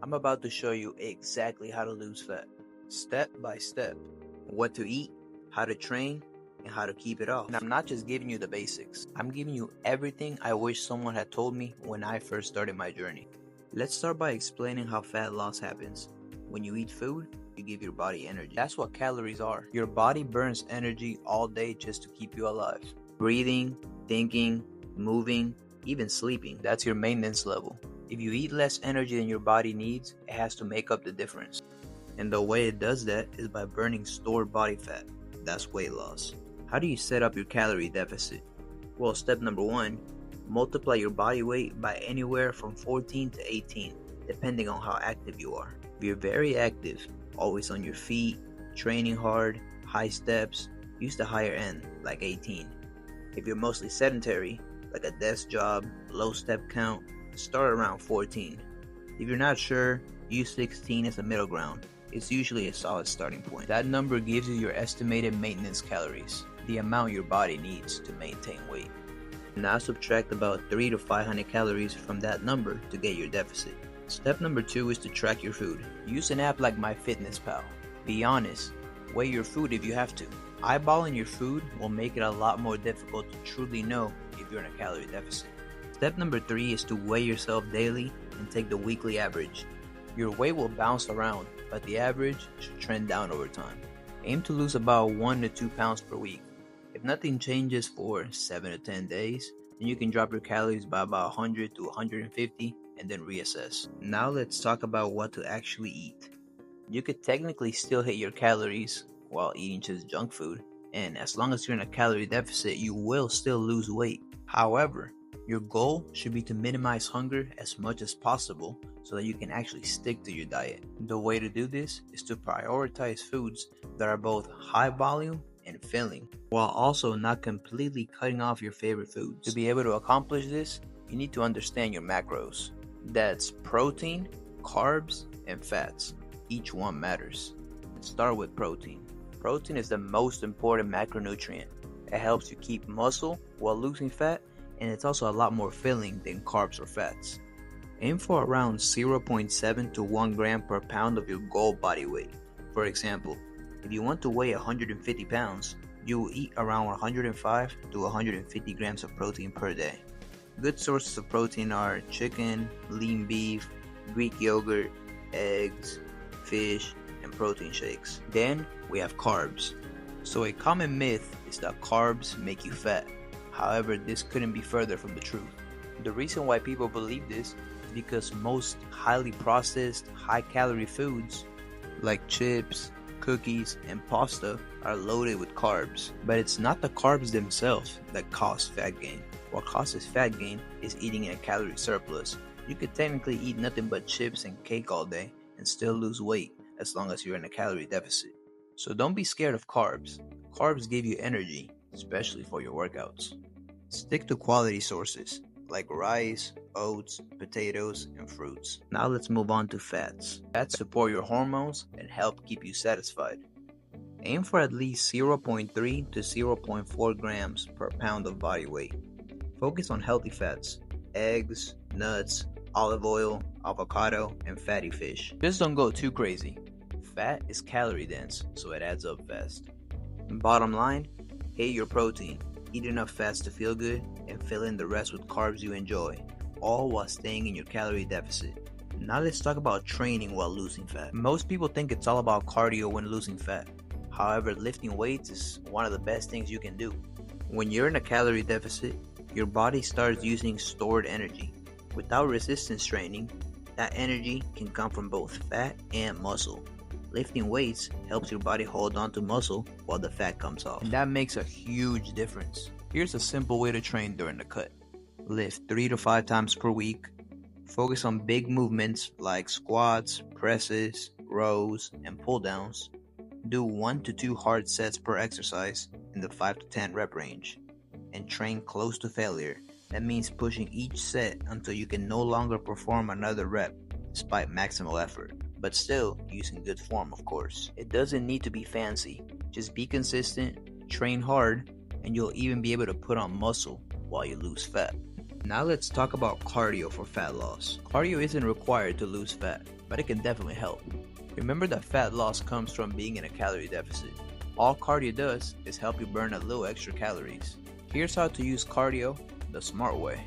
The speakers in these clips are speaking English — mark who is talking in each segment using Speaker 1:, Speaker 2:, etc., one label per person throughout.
Speaker 1: I'm about to show you exactly how to lose fat, step by step, what to eat, how to train, and how to keep it off. And I'm not just giving you the basics, I'm giving you everything I wish someone had told me when I first started my journey. Let's start by explaining how fat loss happens. When you eat food, you give your body energy. That's what calories are. Your body burns energy all day just to keep you alive. Breathing, thinking, moving, even sleeping, that's your maintenance level. If you eat less energy than your body needs, it has to make up the difference. And the way it does that is by burning stored body fat. That's weight loss. How do you set up your calorie deficit? Well, step number 1, multiply your body weight by anywhere from 14 to 18, depending on how active you are. If you're very active, always on your feet, training hard, high steps, use the higher end, like 18. If you're mostly sedentary, like a desk job, low step count, start around 14. If you're not sure, use 16 as a middle ground. It's usually a solid starting point. That number gives you your estimated maintenance calories, the amount your body needs to maintain weight. Now subtract about 300 to 500 calories from that number to get your deficit. Step number 2 is to track your food. Use an app like MyFitnessPal. Be honest, weigh your food if you have to. Eyeballing your food will make it a lot more difficult to truly know if you're in a calorie deficit. Step number 3 is to weigh yourself daily and take the weekly average. Your weight will bounce around, but the average should trend down over time. Aim to lose about 1 to 2 pounds per week. If nothing changes for 7 to 10 days, then you can drop your calories by about 100 to 150 and then reassess. Now let's talk about what to actually eat. You could technically still hit your calories while eating just junk food, and as long as you're in a calorie deficit, you will still lose weight. However, your goal should be to minimize hunger as much as possible so that you can actually stick to your diet. The way to do this is to prioritize foods that are both high volume and filling, while also not completely cutting off your favorite foods. To be able to accomplish this, you need to understand your macros. That's protein, carbs, and fats. Each one matters. Let's start with protein. Protein is the most important macronutrient. It helps you keep muscle while losing fat, and it's also a lot more filling than carbs or fats. Aim for around 0.7 to 1 gram per pound of your goal body weight. For example, if you want to weigh 150 pounds, you will eat around 105 to 150 grams of protein per day. Good sources of protein are chicken, lean beef, Greek yogurt, eggs, fish, and protein shakes. Then we have carbs. So a common myth is that carbs make you fat. However, this couldn't be further from the truth. The reason why people believe this is because most highly processed, high-calorie foods like chips, cookies, and pasta are loaded with carbs. But it's not the carbs themselves that cause fat gain. What causes fat gain is eating in a calorie surplus. You could technically eat nothing but chips and cake all day and still lose weight as long as you're in a calorie deficit. So don't be scared of carbs. Carbs give you energy, especially for your workouts. Stick to quality sources like rice, oats, potatoes, and fruits. Now let's move on to fats. Fats support your hormones and help keep you satisfied. Aim for at least 0.3 to 0.4 grams per pound of body weight. Focus on healthy fats, eggs, nuts, olive oil, avocado, and fatty fish. Just don't go too crazy. Fat is calorie dense, so it adds up fast. Bottom line, hit your protein, eat enough fats to feel good, and fill in the rest with carbs you enjoy, all while staying in your calorie deficit. Now let's talk about training while losing fat. Most people think it's all about cardio when losing fat. However, lifting weights is one of the best things you can do. When you're in a calorie deficit, your body starts using stored energy. Without resistance training, that energy can come from both fat and muscle. Lifting weights helps your body hold on to muscle while the fat comes off. And that makes a huge difference. Here's a simple way to train during the cut. Lift 3 to 5 times per week. Focus on big movements like squats, presses, rows, and pull downs. Do 1 to 2 hard sets per exercise in the 5 to 10 rep range. And train close to failure. That means pushing each set until you can no longer perform another rep despite maximal effort, but still using good form, of course. It doesn't need to be fancy. Just be consistent, train hard, and you'll even be able to put on muscle while you lose fat. Now let's talk about cardio for fat loss. Cardio isn't required to lose fat, but it can definitely help. Remember that fat loss comes from being in a calorie deficit. All cardio does is help you burn a little extra calories. Here's how to use cardio the smart way.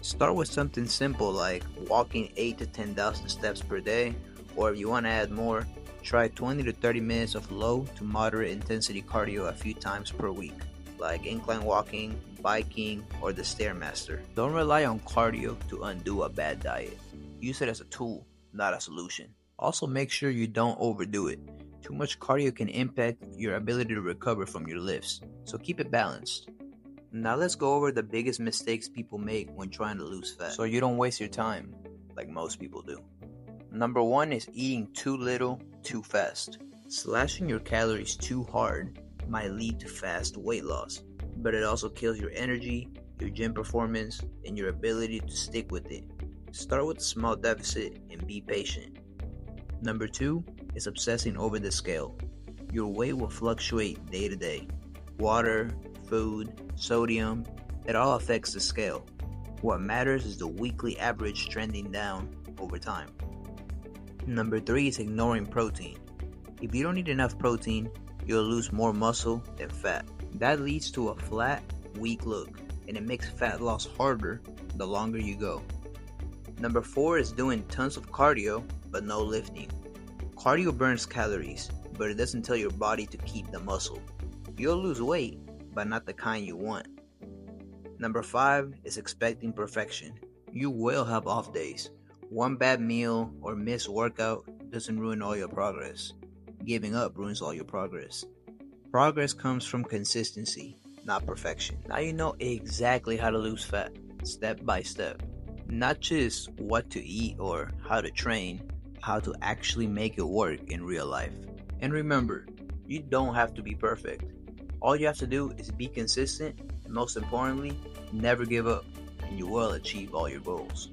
Speaker 1: Start with something simple like walking 8 to 10,000 steps per day, or if you want to add more, try 20 to 30 minutes of low to moderate intensity cardio a few times per week, like incline walking, biking, or the Stairmaster. Don't rely on cardio to undo a bad diet. Use it as a tool, not a solution. Also make sure you don't overdo it. Too much cardio can impact your ability to recover from your lifts, so keep it balanced. Now let's go over the biggest mistakes people make when trying to lose fat, so you don't waste your time, like most people do. Number 1 is eating too little, too fast. Slashing your calories too hard might lead to fast weight loss, but it also kills your energy, your gym performance, and your ability to stick with it. Start with a small deficit and be patient. Number 2 is obsessing over the scale. Your weight will fluctuate day to day. Water, food, sodium, it all affects the scale. What matters is the weekly average trending down over time. Number 3 is ignoring protein. If you don't eat enough protein, you'll lose more muscle than fat. That leads to a flat, weak look, and it makes fat loss harder the longer you go. Number 4 is doing tons of cardio but no lifting. Cardio burns calories, but it doesn't tell your body to keep the muscle. You'll lose weight, but not the kind you want. Number 5 is expecting perfection. You will have off days. One bad meal or missed workout doesn't ruin all your progress. Giving up ruins all your progress. Progress comes from consistency, not perfection. Now you know exactly how to lose fat, step by step. Not just what to eat or how to train, how to actually make it work in real life. And remember, you don't have to be perfect. All you have to do is be consistent, and most importantly, never give up, and you will achieve all your goals.